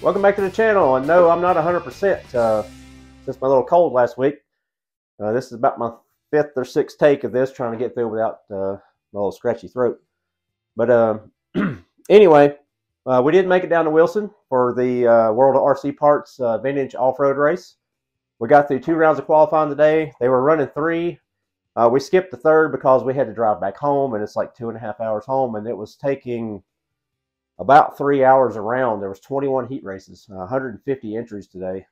Welcome back to the channel. And no, I'm not 100% since my little cold last week. This is about my 5th or 6th take of this, trying to get through without my little scratchy throat. But anyway, we did make it down to Wilson for the World of RC Parts Vintage Off-Road Race. We got through 2 rounds of qualifying today. They were running 3. We skipped the 3rd because we had to drive back home, and it's like 2.5 hours home, and it was taking about 3 hours around. There was 21 heat races, 150 entries today.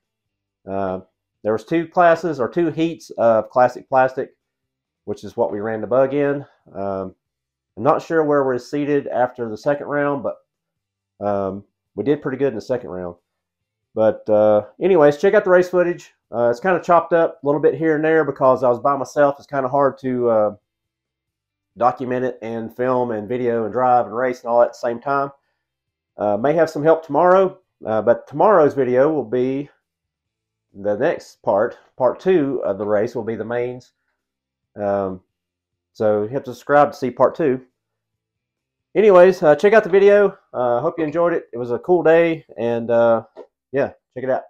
There was 2 classes, or 2 heats of classic plastic, which is what we ran the bug in. I'm not sure where we're seated after the 2nd round, but we did pretty good in the 2nd round. But anyways, check out the race footage. It's kind of chopped up a little bit here and there because I was by myself. It's kind of hard to document it and film and video and drive and race and all at the same time. May have some help tomorrow, but tomorrow's video will be the next part. Part 2 of the race will be the mains. So you have to subscribe to see part 2. Anyways, check out the video. Hope you enjoyed it. It was a cool day, and yeah, check it out.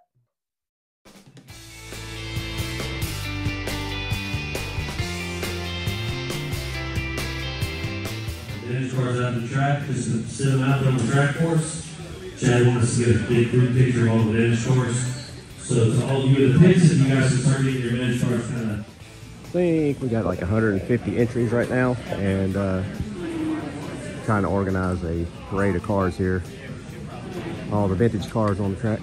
Vintage cars out on the track, just to sit them out there on the track for us. Chad wanted us to get a big group picture of all the vintage cars. So to all of you in the pits, if you guys can start getting your vintage cars kind of. I think we got like 150 entries right now, and trying to organize a parade of cars here. All the vintage cars on the track.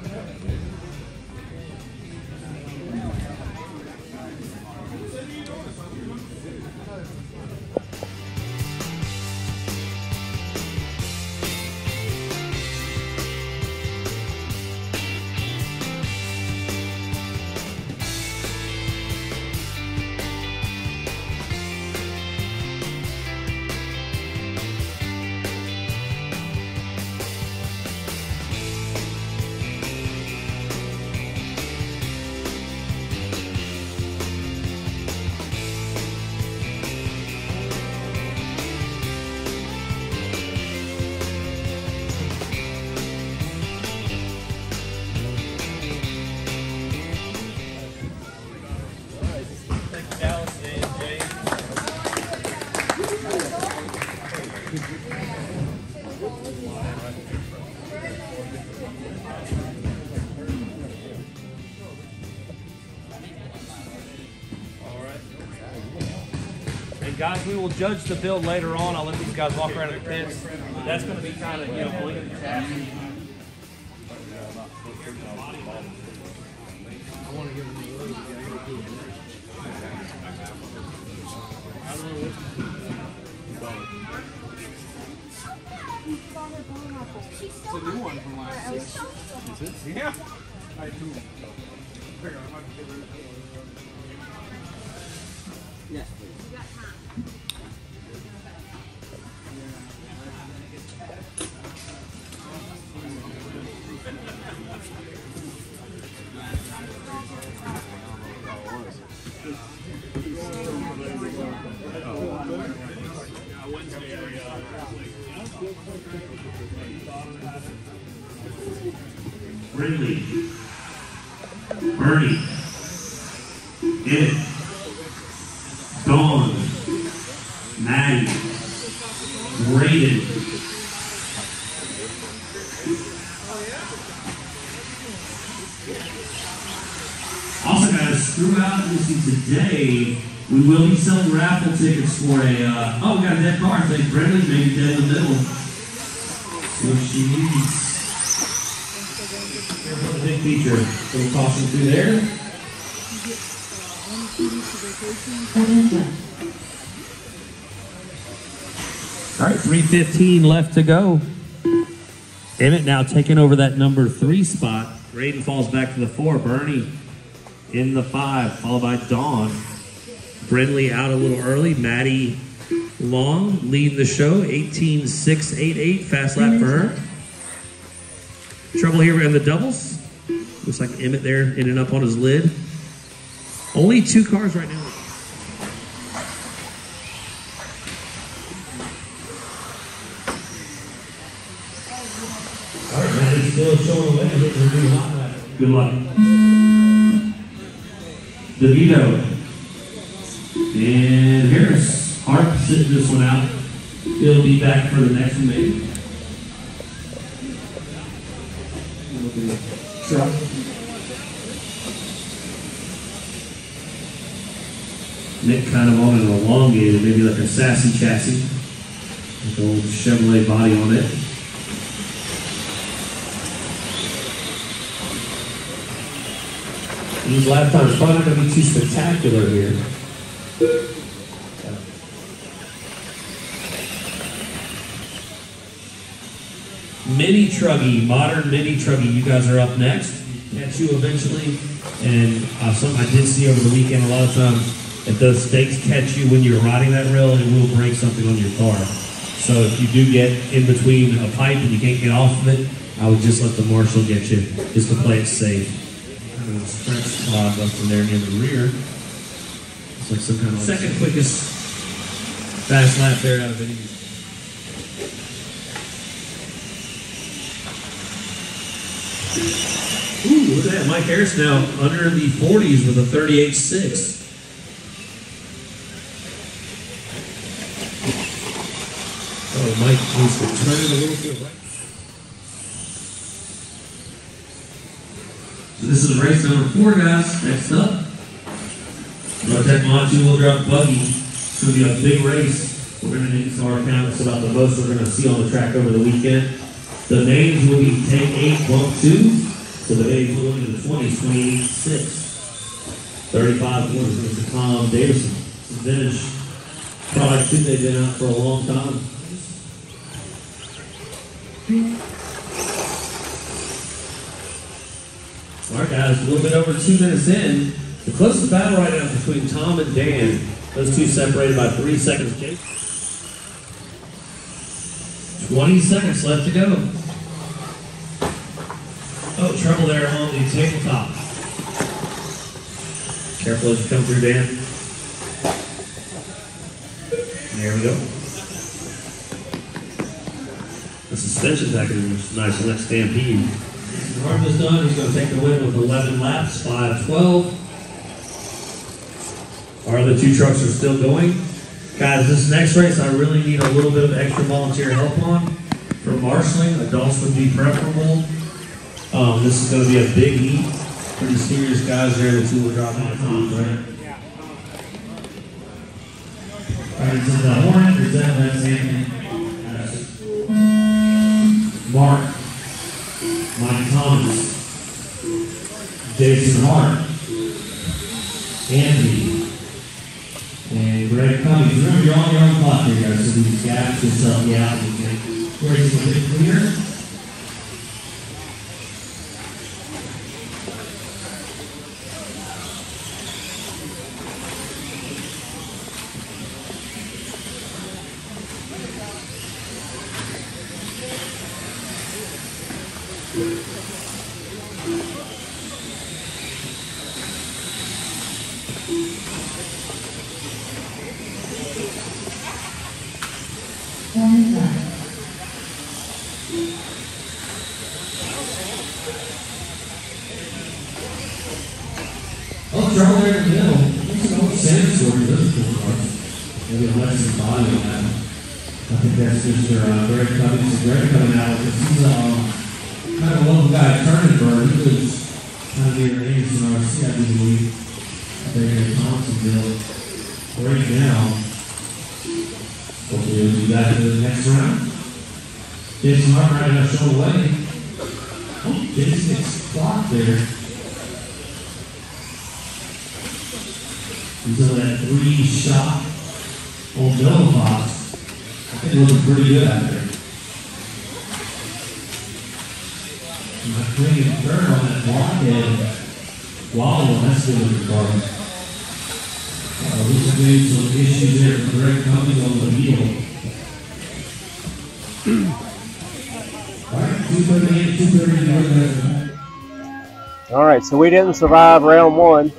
Guys, we will judge the build later on. I'll let these guys walk around the pits. That's going to be kind of, you know, believing the track. I want to give them a little It's a new one from last year. Is it? Yeah. I do. Yes, please. Ridley, Bernie, Ed, Dawn, Maddie, Raiden, also guys, throughout today, we will be selling raffle tickets for a, oh, we got a dead car. I think Brendan's maybe dead in the middle. So she needs. Here's a big feature. So we'll toss them through there. All right, 3:15 left to go. Emmett now taking over that number 3 spot. Raiden falls back to the 4. Bernie in the 5, followed by Dawn. Brindley out a little early. Maddie Long leading the show. 18.688, fast lap for her. Trouble here in the doubles. Looks like Emmett there ending up on his lid. Only 2 cars right now. All right, still showing away with her new hot lap. Good luck. DeVito. And Harris. Hart sitting this one out. He'll be back for the next one, maybe. Truck. Nick kind of on an elongated, maybe like a sassy chassis. With an old Chevrolet body on it. These lap times probably not going to be too spectacular here. Mini Truggy, modern Mini Truggy, you guys are up next. Catch you eventually. And something I did see over the weekend, a lot of times, if those stakes catch you when you're riding that rail, it will break something on your car. So if you do get in between a pipe and you can't get off of it, I would just let the marshal get you, just to play it safe. Kind of a stretch spot up in there near the rear. It's like some kind of second quickest fast lap there out of any. Ooh, look at that. Mike Harris now under the 40s with a 38.6. Oh, Mike needs to turn it a little bit right. So this is race number 4, guys. Next up, Rotec Mod 2-wheel drive buggy. It's going to be a big race. We're going to need some more counts about the most we're going to see on the track over the weekend. The names will be Take 8, Bump 2. So the age will look into the 20s, 28.6. 35 points for Mr. Tom Davison. Some vintage product too, they've been out for a long time. All right, guys, a little bit over 2 minutes in. The closest battle right now is between Tom and Dan. Those two separated by 3 seconds. 20 seconds left to go. Oh, trouble there on the tabletop. Careful as you come through, Dan. There we go. The suspension package is nice on that Stampede. Harm is done. He's going to take the win with 11 laps, 5:12. Our other 2 trucks are still going. Guys, this next race I really need a little bit of extra volunteer help on. For marshalling, adults would be preferable. This is going to be a big heat. Pretty serious guys there that will drop on the top, right? Alright, so the horn, present that's Anthony. Mark, Mike Thomas, Jason Hart, Andy, and Greg Cummings. Remember, you're on your own clock here, guys, so these gaps will help you out and make race a bit cleaner. Oh, trouble there in the middle. There's an old sand story. Those are cool cars. Maybe a lesson body on that. I think that's just for Greg Cummings. Greg coming out because he's kind of a local guy at Turnenberg. He was kind of near Anderson RC, I do believe. They're in Thompsonville right now. Hopefully we'll do that in the next round. Jason Hart right now showing away. Oh, Jason's clock there. He's on that 3-shot old Bell box. I think it looks pretty good out there. Not bringing a turn on that blockhead. Wow, that's still in the car. Looks like maybe some issues there for Greg Cummings on the wheel. Alright, 238, 230. Alright, so we didn't survive round 1.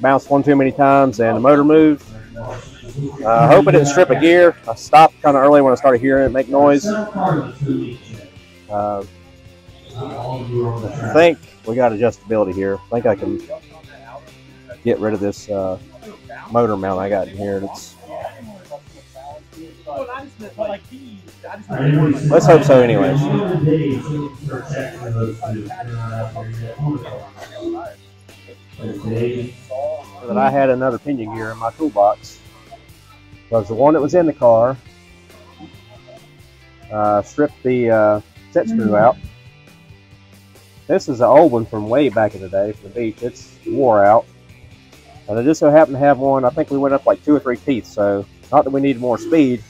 Bounced one too many times and the motor moved. I hope it didn't strip a gear. I stopped kind of early when I started hearing it make noise. I think we got adjustability here. I think I can get rid of this motor mount I got in here. Let's hope so anyways. That I had another pinion gear in my toolbox. Because the one that was in the car stripped the set screw out. This is an old one from way back in the day from the beach. It's wore out. And I just so happened to have one. I think we went up like 2 or 3 teeth, so not that we needed more speed.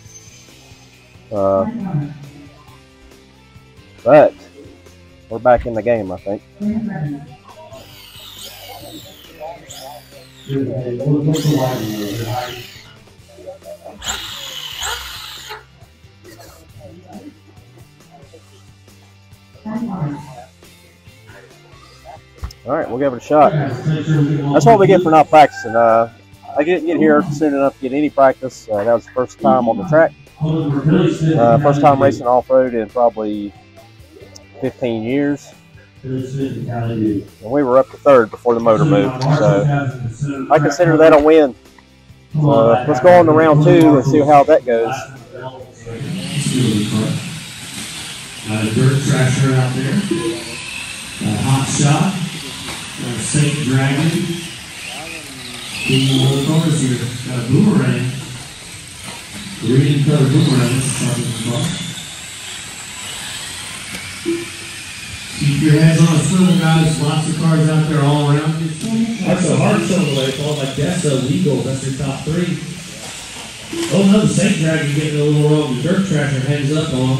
But we're back in the game, I think. All right, we'll give it a shot. That's what we get for not practicing. I didn't get here soon enough to get any practice. That was the first time on the track. First time racing off-road in probably 15 years. And we were up to 3rd before the motor moved. So I consider that a win. Let's go on to round 2 and see how that goes. Got a dirt trasher out there. Got a hot shot. Got a Saint Dragon. King of cars here. Got a boomerang. Green color boomerang. That's the top of the car. Keep your heads on a swivel, guys. Lots of cars out there all around you. That's a hard Chevrolet followed by Dessa, Eagle. That's your top 3. Oh no, the Saint Dragon getting a little wrong. The dirt trasher heads up on.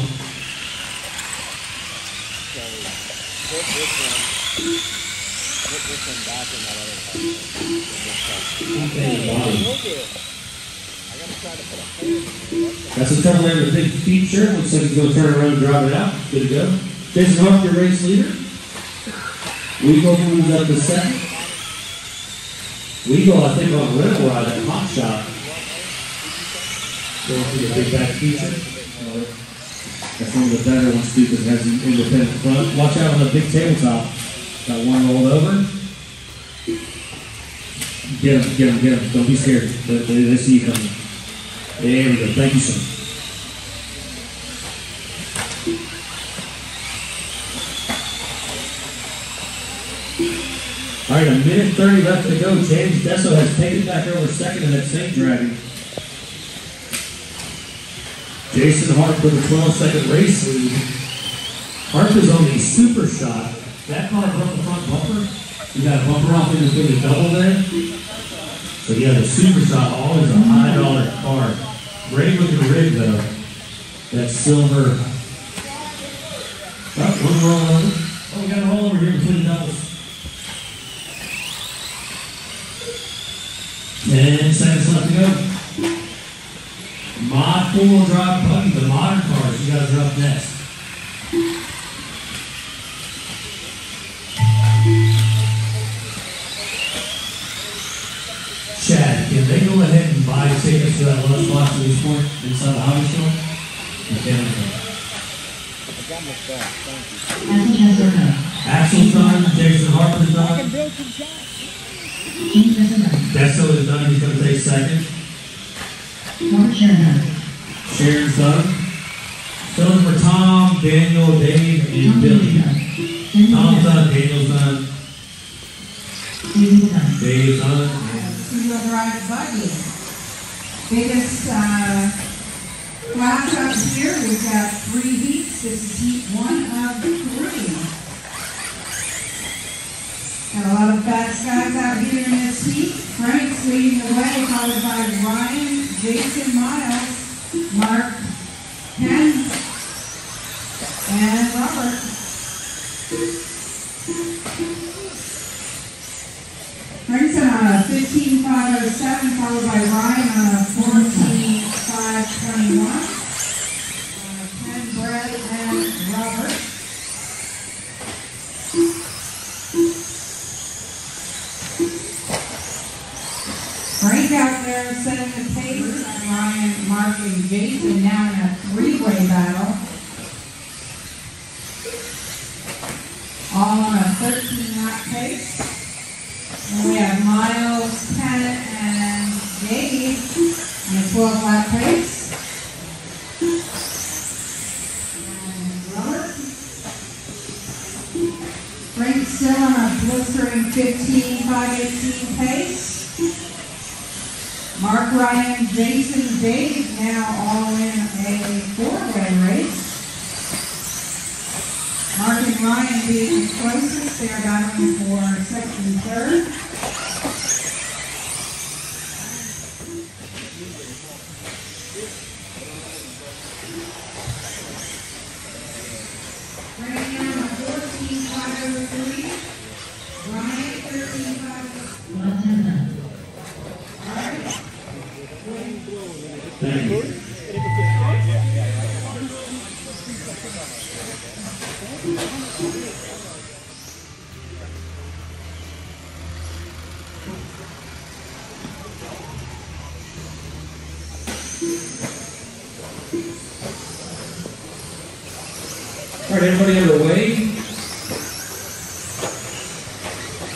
That's a Chevrolet with a big feature. Looks like he's going to turn around and drive it out. Good to go. Jason Harp, your race leader. Weagle moves up to 2nd. Weagle, I think, on the rental ride at Hot Shot. Going through the big back feature. That's one of the better ones too because it has an independent front. Watch out on the big tabletop. Got one rolled over. Get him. Don't be scared. They see you coming. There we go. Thank you, sir. All right, 1:30 left to go. James Desso has taken back over 2nd in that Saint Dragon. Jason Harp with a 12-second race lead. Harp is on the super shot. That car broke the front bumper. You got a bumper off in between the double there. So yeah, the super shot, always a high-dollar car. Great looking rig though. That silver. Oh, one roll over. Oh, we got a roll over here between the doubles. 10 seconds left to go. Mod 4-wheel drive buggy, the modern cars. You guys are up next. Chad, can they go ahead and buy tickets to that lunch box at this point inside the hobby store? Axel's done, Jason Harper's done. Desso is done, he's going to take 2nd. Sharon's done. Filling for Tom, Daniel, Dave, and Billy. Tom's done, Daniel's done. Dave's done. Two-wheel drive buggy. Biggest class up here. We've got 3 heats. This is heat 1 of 3. Got a lot of fast guys out here in this heat. Frank's leading the way, followed by Ryan, Jason Miles, Mark, Ken, and Robert. Frank's on a 15.507, followed by Ryan on a 14.521. Ken, Brett, and Robert. Frank out there setting the pace. Ryan, Mark, and Jason now in a three-way battle. All on a 13-lap pace. And we have Miles, Pat, and Dave on a 12-lap pace. And Robert. Frank still on a blistering 15.518 pace. Mark, Ryan, Jason, Dave now all in a four-way race. Mark and Ryan being the closest, they are battling for second and third. Right now, 14.503. Ryan, 13.503. All right. Thank you. All right, everybody underway?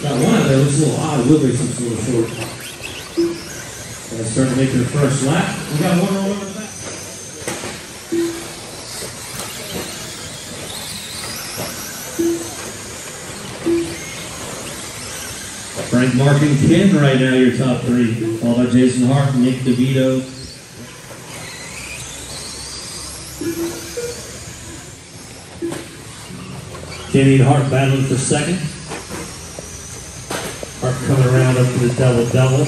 Got one of those, a little odd, Wilberson's a little short. Guys starting to make their first lap. We got one all over the back. Frank, Mark, and Ken right now, your top three. Followed by Jason Hart, Nick DeVito. Kenny and Hart battling for second. Hart coming around up to the double-double.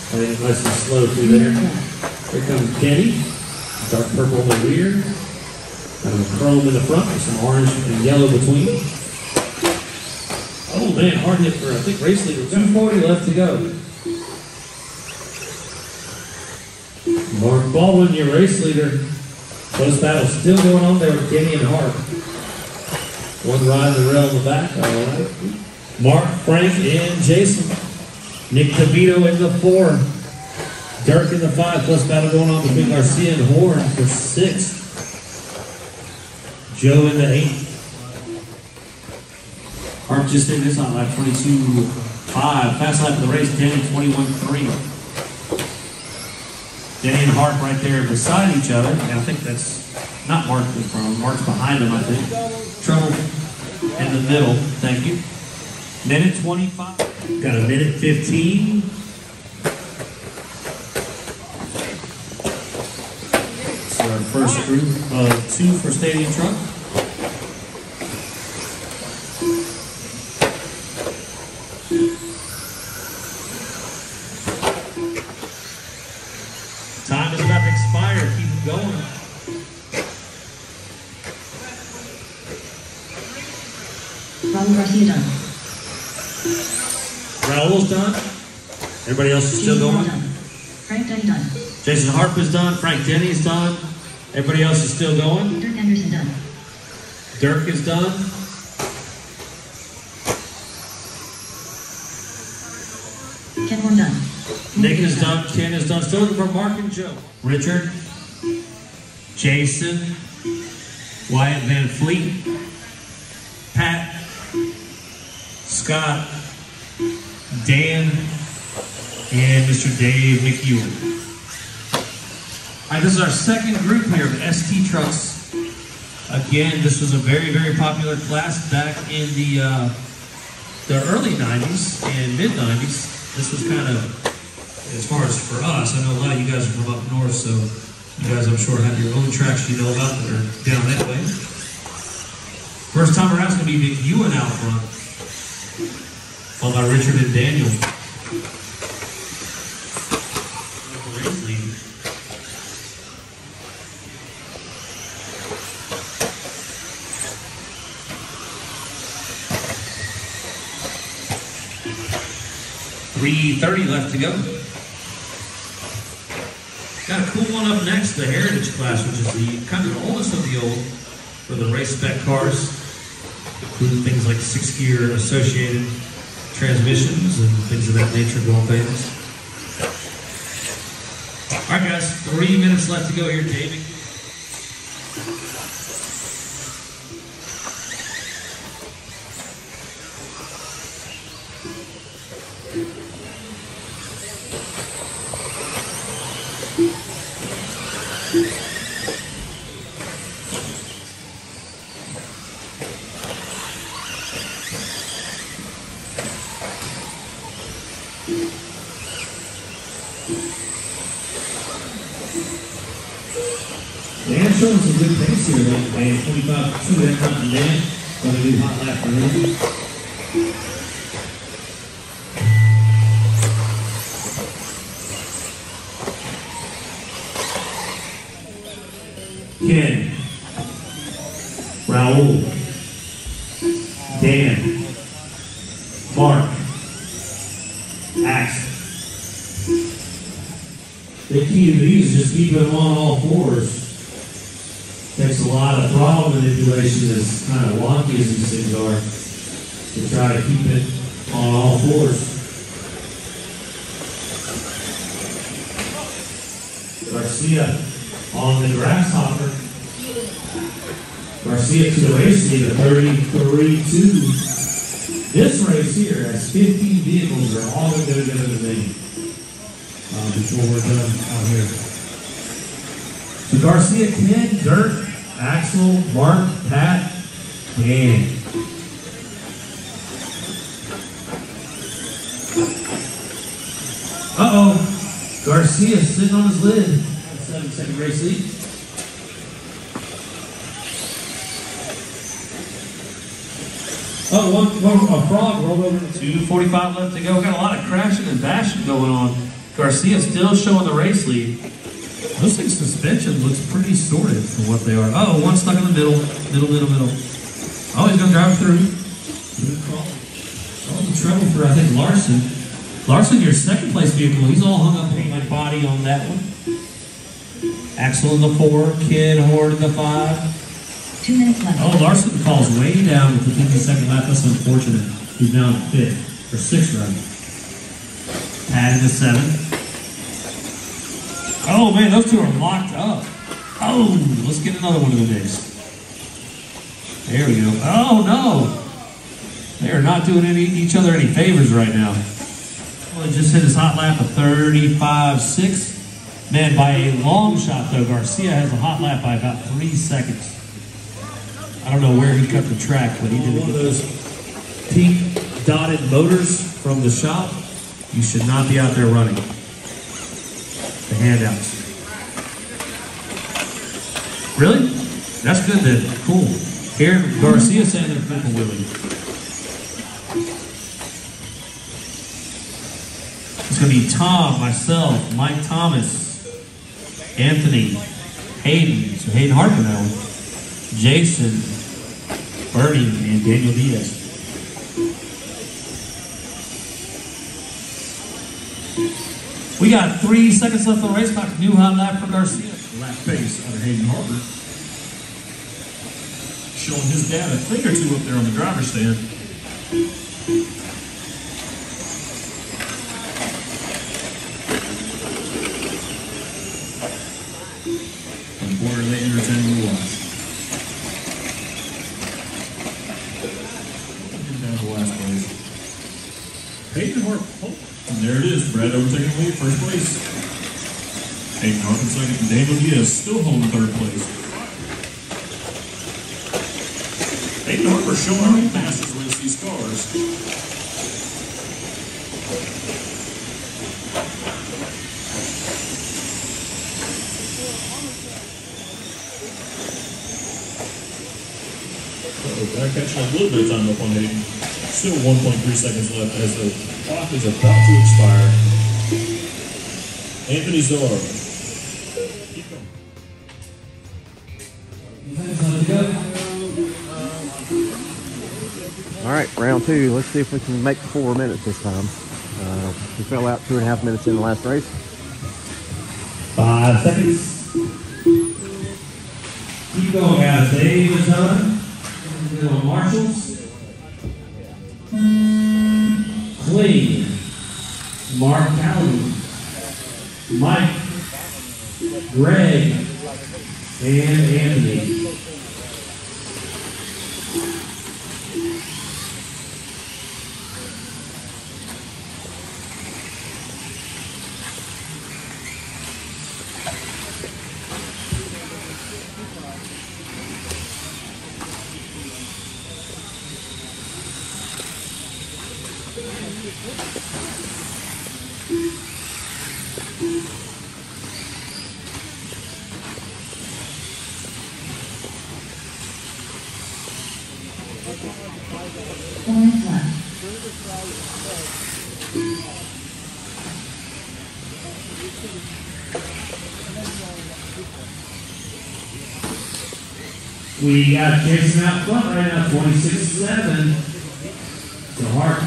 I think nice and slow through there. Here comes Kenny. Dark purple in the rear. Kind of a chrome in the front with some orange and yellow between. Oh man, hard hit for, I think, race leader. 240 left to go. Mark Baldwin, your race leader. Close battle still going on there with Kenny and Hart. One ride the rail in the back. All right. Mark, Frank, and Jason. Nick DeVito in the 4. Dirk in the 5. Close battle going on between Garcia and Horn for 6. Joe in the 8. Hart just did this on lap 22.5. Fast lap of the race, Danny 21.3. Danny and Hart right there beside each other. And I think that's not Mark in front. Mark's behind him, I think. Trouble in the middle. Thank you. Minute 25. Got a minute 15. So our first group of 2 for Stadium Truck. Time is about to expire. Keep it going. Raul's done. Everybody else is still going. Frank Denny done. Jason Harp is done. Frank Denny's done. Everybody else is still going. Dirk Anderson done. Dirk is done. Ken Horn done. Nick is done. Ken is done. Still looking for Mark and Joe. Richard. Jason. Wyatt Van Fleet. Pat. Scott. Dan. And Mr. Dave McEwen. All right, this is our second group here of ST trucks. Again, this was a very, very popular class back in the early 90s and mid 90s. This was kind of, as far as for us, I know a lot of you guys are from up north, so you guys, I'm sure, have your own tracks you know about that are down that way. First time around is going to be McEwen out front, followed by Richard and Daniel. 3:30 left to go. Got a cool one up next, the Heritage class, which is the kind of the oldest of the old for the race spec cars, including things like 6-gear associated transmissions and things of that nature, going famous. All All right, guys, 3 minutes left to go here, David. Dan showing some good pace here, though. Dan, 25-2, that time, Dan. Going to do hot lap for him. Ken, Raul, Dan, Mark, Axe. The key to these is just keeping them on all fours. Takes a lot of throttle manipulation, as kind of wonky as these things are, to try to keep it on all fours. Garcia on the grasshopper. Garcia to the race lead at 33-2. This race here has 50 vehicles that are all going to go together today before we're done out here. So Garcia, Ken, Dirk, Axel, Mark, Pat, Dan. Uh-oh. Garcia sitting on his lid. 7-second race lead. Oh, a frog rolled over. 2:45 left to go. Got a lot of crashing and bashing going on. Garcia still showing the race lead. Those things' suspension looks pretty sorted for what they are. Oh, one stuck in the middle. Oh, he's going to drive through. Good call. Oh, the trouble for, I think, Larson. Larson, your second place vehicle, he's all hung up on my body on that one. Axel in the 4, Kid Horde in the 5. 2 minutes left. Oh, Larson calls way down with the 52nd lap. That's unfortunate. He's now in 5th, or 6th rather. Pat in the 7. Oh man, those two are locked up. Oh, let's get another one of the mix. There we go. Oh no, they are not doing each other any favors right now. Well, he just hit his hot lap of 35.6. Man, by a long shot though, Garcia has a hot lap by about 3 seconds. I don't know where he cut the track, but he did one of those pink dotted motors from the shop. You should not be out there running. The handouts. Really? That's good then. Cool. Here, Garcia saying they're people willing. It's going to be Tom, myself, Mike Thomas, Anthony, Hayden, so Hayden Harper now, Jason, Bernie, and Daniel Diaz. We got 3 seconds left on the race clock. New hot lap for Garcia. Lap pace out of Hayden Harper. Showing his dad a thing or two up there on the driver's stand. And boy, are they entertaining to watch. Down to last place. Hayden Harper. Oh, and there it is. Brad overtaking the lead, first place. Hayden Harper second, and Daniel Diaz still holding third place. Hayden Harper showing how he fastest race these cars. They're catching a little bit of time up on Hayden. Still 1.3 seconds left as the clock is about to expire. Anthony Zorro. Keep going. All right, round 2. Let's see if we can make 4 minutes this time. We fell out 2.5 minutes in the last race. 5 seconds. Keep going, guys. Dave is done. Marshalls. Clean. Mark Calloway. Mike Greg, and Anthony. Points left. We got Jason out front right now, 26-7. So Hart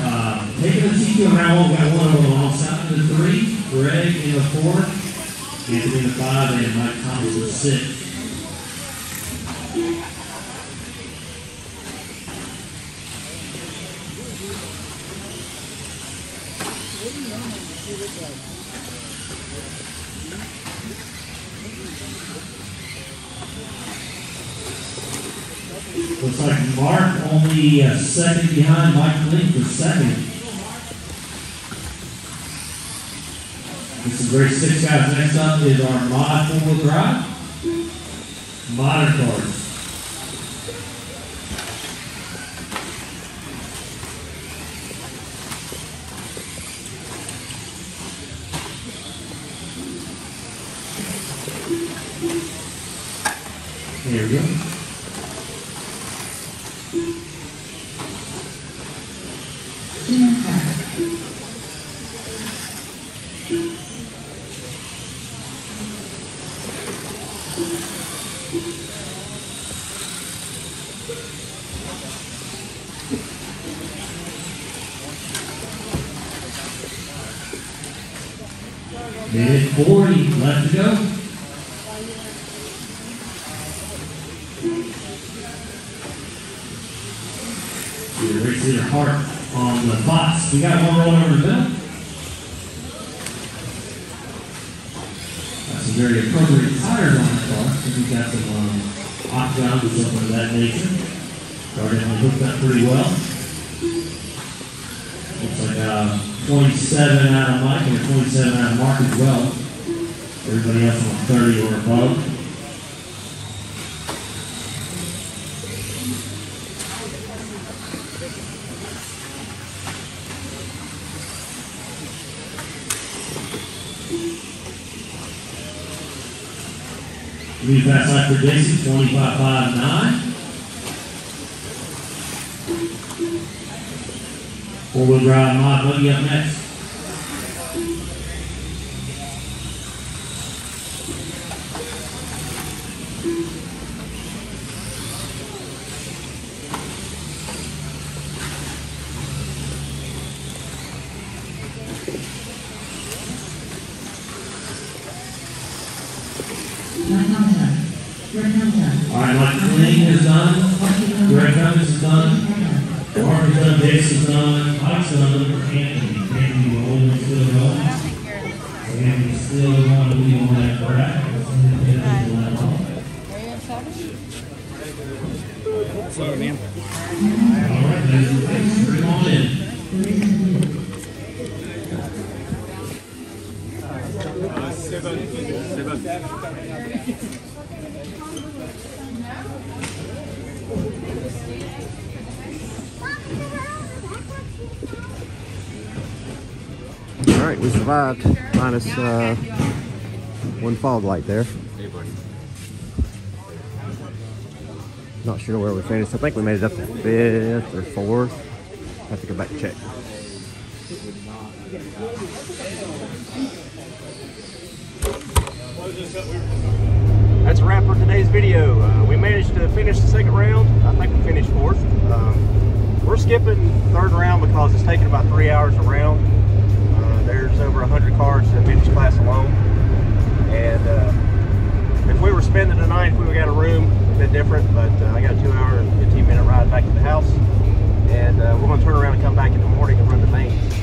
taking the TQ around. We got one over the long side in the 3, Greg in the 4, Anthony in the 5, and Mike Thomas in the 6. Looks like Mark only a second behind Mike Link for second. This is grade 6 guys. Next up is our mod 4-wheel drive. Modern cars. There we go. Minute 40 left to go. Race leader Hart on the box. We got one rolling over the middle. Got some very appropriate tires on the car. So we got some octagon or something of that nature. Car definitely hooked up pretty well. Looks like 27 out of Mike and 27 out of Mark as well. Everybody else on 30 or above. Lead fast lap for Jason, 25.59. 4-wheel drive mod buggy up next. All right, Mike Clean is done. Greg Cummins is done. Mark is done. Jason's done. Mike's done. Anthony. Anthony will hold still going. Anthony's still going to be on that track. Sorry, man. All right, there's the pace. Bring on in. All right, we survived, minus one fog light there. Not sure where we finished. I think we made it up to 5th or 4th. I have to go back and check. That's a wrap for today's video. We managed to finish the second round. I think we finished 4th. We're skipping 3rd round because it's taking about 3 hours a round. There's over 100 cars in the vintage class alone. And if we were spending the night, if we got a room, a bit different, but I got a 2-hour and 15-minute ride back to the house. And we're going to turn around and come back in the morning and run the mains.